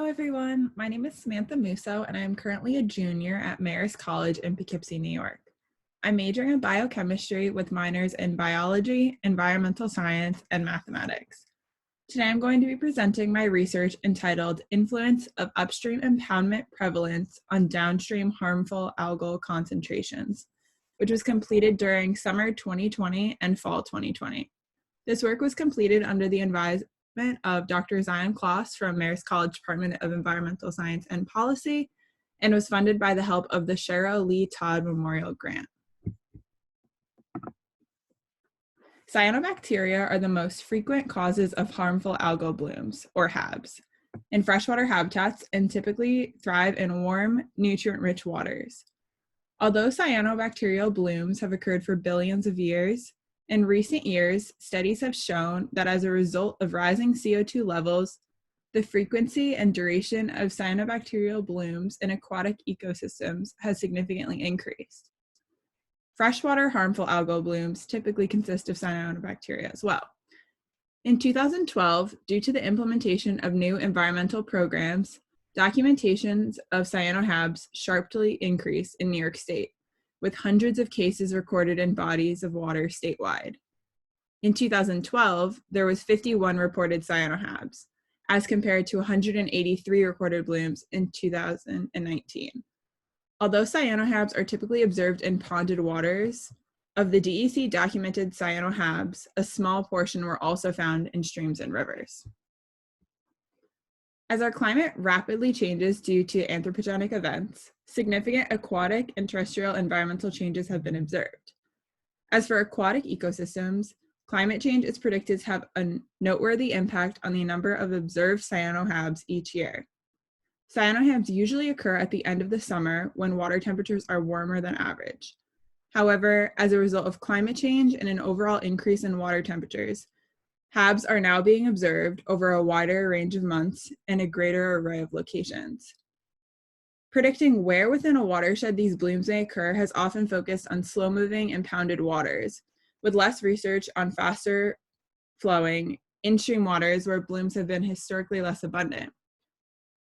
everyone. My name is Samantha Musso, and I am currently a junior at Marist College in Poughkeepsie, New York. I'm majoring in biochemistry with minors in biology, environmental science, and mathematics. Today, I'm going to be presenting my research entitled Influence of Upstream Impoundment Prevalence on Downstream Harmful Algal Concentrations, which was completed during summer 2020 and fall 2020. This work was completed under the advisement of Dr. Zion Kloss from Marist College Department of Environmental Science and Policy, and was funded by the help of the Cheryl Lee Todd Memorial Grant. Cyanobacteria are the most frequent causes of harmful algal blooms, or HABs, in freshwater habitats and typically thrive in warm, nutrient-rich waters. Although cyanobacterial blooms have occurred for billions of years, in recent years, studies have shown that as a result of rising CO2 levels, the frequency and duration of cyanobacterial blooms in aquatic ecosystems has significantly increased. Freshwater harmful algal blooms typically consist of cyanobacteria as well. In 2012, due to the implementation of new environmental programs, documentations of cyanoHABs sharply increased in New York State, with hundreds of cases recorded in bodies of water statewide. In 2012, there was 51 reported cyanoHABs, as compared to 183 recorded blooms in 2019. Although cyanoHABs are typically observed in ponded waters, of the DEC documented cyanoHABs, a small portion were also found in streams and rivers. As our climate rapidly changes due to anthropogenic events, significant aquatic and terrestrial environmental changes have been observed. As for aquatic ecosystems, climate change is predicted to have a noteworthy impact on the number of observed cyanoHABs each year. CyanoHABs usually occur at the end of the summer when water temperatures are warmer than average. However, as a result of climate change and an overall increase in water temperatures, HABs are now being observed over a wider range of months and a greater array of locations. Predicting where within a watershed these blooms may occur has often focused on slow-moving impounded waters, with less research on faster flowing in-stream waters where blooms have been historically less abundant.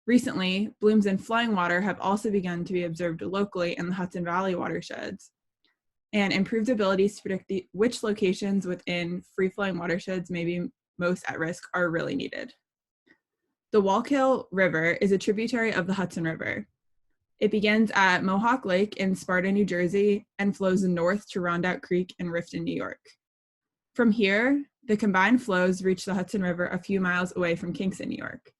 Recently, blooms in flowing water have also begun to be observed locally in the Hudson Valley watersheds, and improved abilities to predict which locations within free-flowing watersheds may be most at risk are really needed. The Wallkill River is a tributary of the Hudson River. It begins at Mohawk Lake in Sparta, New Jersey, and flows north to Rondout Creek in Riften, New York. From here, the combined flows reach the Hudson River a few miles away from Kingston, New York.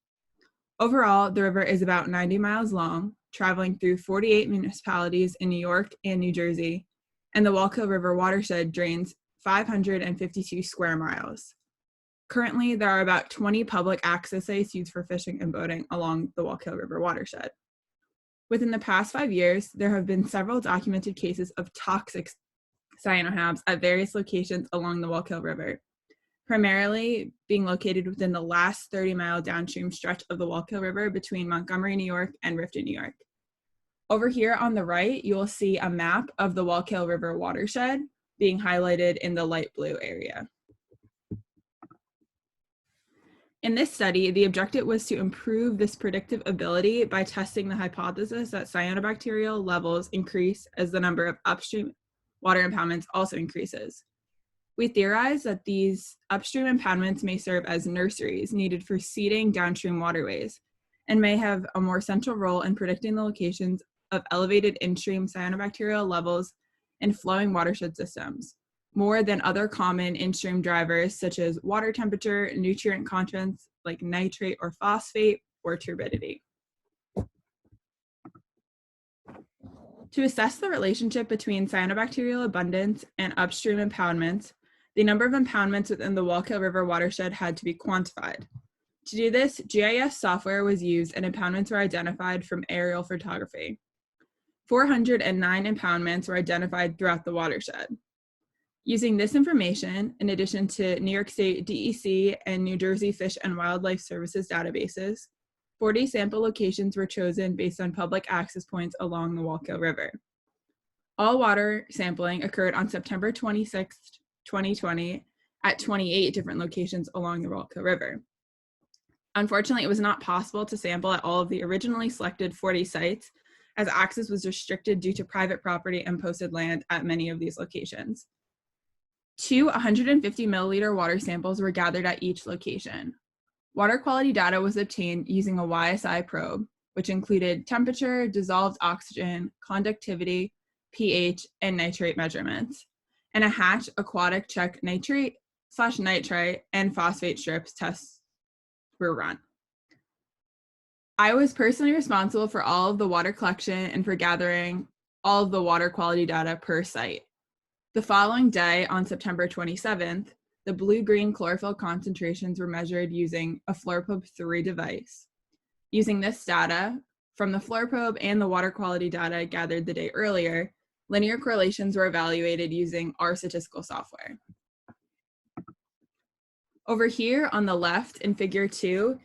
Overall, the river is about 90 miles long, traveling through 48 municipalities in New York and New Jersey, and the Wallkill River watershed drains 552 square miles. Currently, there are about 20 public access sites used for fishing and boating along the Wallkill River watershed. Within the past 5 years, there have been several documented cases of toxic cyanoHABs at various locations along the Wallkill River, primarily being located within the last 30-mile downstream stretch of the Wallkill River between Montgomery, New York, and Riften, New York. Over here on the right, you will see a map of the Wallkill River watershed being highlighted in the light blue area. In this study, the objective was to improve this predictive ability by testing the hypothesis that cyanobacterial levels increase as the number of upstream water impoundments also increases. We theorize that these upstream impoundments may serve as nurseries needed for seeding downstream waterways and may have a more central role in predicting the locations of elevated in-stream cyanobacterial levels in flowing watershed systems, more than other common in-stream drivers such as water temperature, nutrient contents like nitrate or phosphate, or turbidity. To assess the relationship between cyanobacterial abundance and upstream impoundments, the number of impoundments within the Wallkill River watershed had to be quantified. To do this, GIS software was used and impoundments were identified from aerial photography. 409 impoundments were identified throughout the watershed. Using this information, in addition to New York State DEC and New Jersey Fish and Wildlife Services databases, 40 sample locations were chosen based on public access points along the Wallkill River. All water sampling occurred on September 26, 2020, at 28 different locations along the Wallkill River. Unfortunately, it was not possible to sample at all of the originally selected 40 sites, as access was restricted due to private property and posted land at many of these locations. 2 150 milliliter water samples were gathered at each location. Water quality data was obtained using a YSI probe, which included temperature, dissolved oxygen, conductivity, pH, and nitrate measurements. And a hatch aquatic check nitrate/nitrite and phosphate strips tests were run. I was personally responsible for all of the water collection and for gathering all of the water quality data per site. The following day, on September 27th, the blue-green chlorophyll concentrations were measured using a FluoroProbe 3 device. Using this data, from the FluoroProbe and the water quality data gathered the day earlier, linear correlations were evaluated using our statistical software. Over here on the left in figure 2,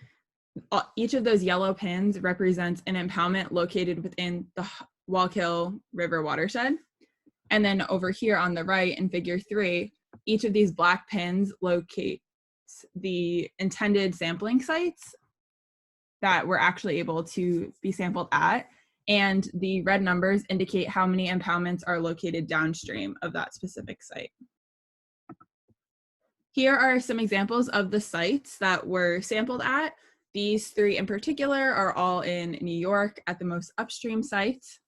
each of those yellow pins represents an impoundment located within the Wallkill River watershed. And then over here on the right in figure 3, each of these black pins locates the intended sampling sites that we're actually able to be sampled at. And the red numbers indicate how many impoundments are located downstream of that specific site. Here are some examples of the sites that were sampled at. These 3 in particular are all in New York at the most upstream sites.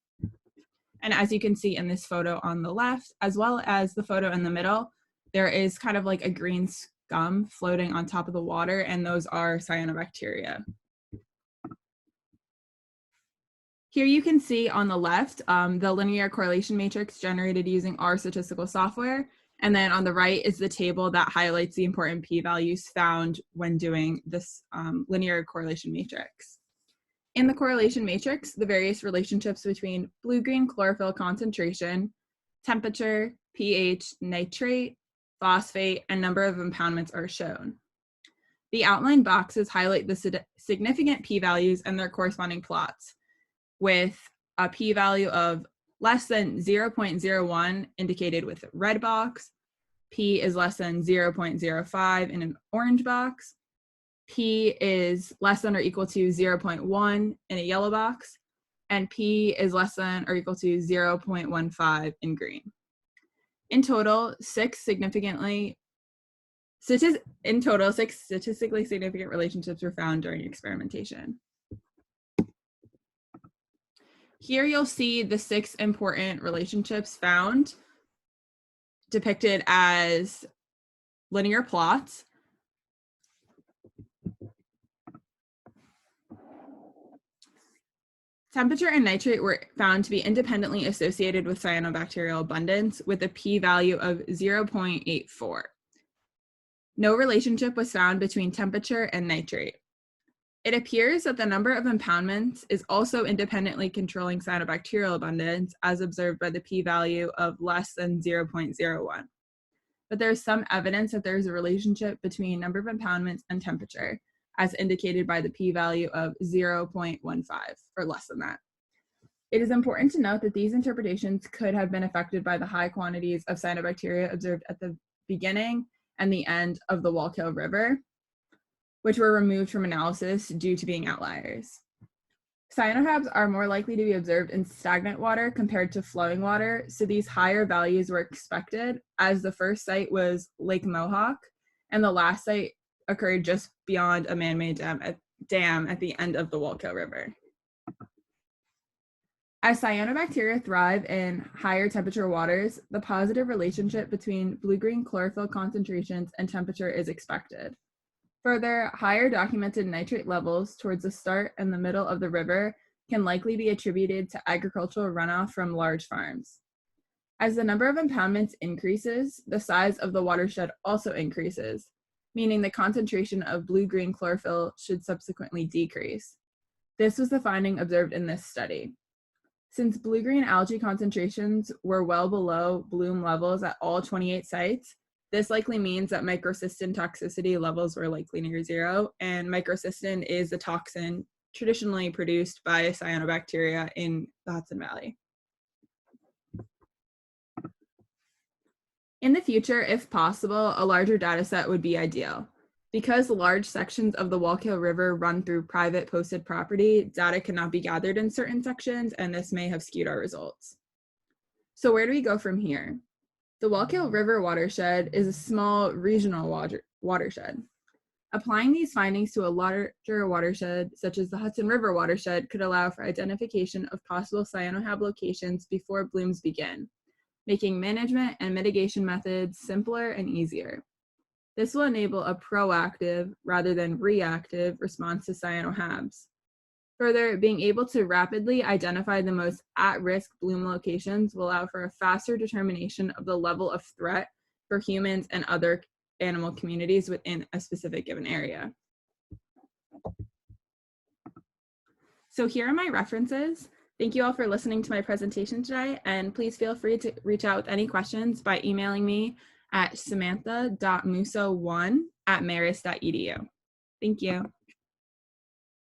And as you can see in this photo on the left, as well as the photo in the middle, there is kind of like a green scum floating on top of the water, and those are cyanobacteria. Here you can see on the left, the linear correlation matrix generated using our statistical software. And then on the right is the table that highlights the important p-values found when doing this linear correlation matrix. In the correlation matrix, the various relationships between blue-green chlorophyll concentration, temperature, pH, nitrate, phosphate, and number of impoundments are shown. The outlined boxes highlight the significant p-values and their corresponding plots, with a p-value of less than 0.01 indicated with a red box, p is less than 0.05 in an orange box, p is less than or equal to 0.1 in a yellow box, and p is less than or equal to 0.15 in green. In total, 6 statistically significant relationships were found during experimentation. Here you'll see the 6 important relationships found depicted as linear plots. Temperature and nitrate were found to be independently associated with cyanobacterial abundance with a p-value of 0.84. No relationship was found between temperature and nitrate. It appears that the number of impoundments is also independently controlling cyanobacterial abundance, as observed by the p-value of less than 0.01. But there is some evidence that there is a relationship between number of impoundments and temperature, as indicated by the p-value of 0.15 or less than that. It is important to note that these interpretations could have been affected by the high quantities of cyanobacteria observed at the beginning and the end of the Wallkill River, which were removed from analysis due to being outliers. Cyanohabs are more likely to be observed in stagnant water compared to flowing water, so these higher values were expected, as the first site was Lake Mohawk, and the last site occurred just beyond a man-made dam at the end of the Wallkill River. As cyanobacteria thrive in higher temperature waters, the positive relationship between blue-green chlorophyll concentrations and temperature is expected. Further, higher documented nitrate levels towards the start and the middle of the river can likely be attributed to agricultural runoff from large farms. As the number of impoundments increases, the size of the watershed also increases, meaning the concentration of blue-green chlorophyll should subsequently decrease. This was the finding observed in this study. Since blue-green algae concentrations were well below bloom levels at all 28 sites, this likely means that microcystin toxicity levels were likely near 0, and microcystin is the toxin traditionally produced by cyanobacteria in the Hudson Valley. In the future, if possible, a larger data set would be ideal. Because large sections of the Wallkill River run through private posted property, data cannot be gathered in certain sections, and this may have skewed our results. So where do we go from here? The Wallkill River watershed is a small regional watershed. Applying these findings to a larger watershed, such as the Hudson River watershed, could allow for identification of possible cyanohab locations before blooms begin, making management and mitigation methods simpler and easier. This will enable a proactive rather than reactive response to cyanohabs. Further, being able to rapidly identify the most at-risk bloom locations will allow for a faster determination of the level of threat for humans and other animal communities within a specific given area. So here are my references. Thank you all for listening to my presentation today, and please feel free to reach out with any questions by emailing me at samantha.musso1@marist.edu. Thank you.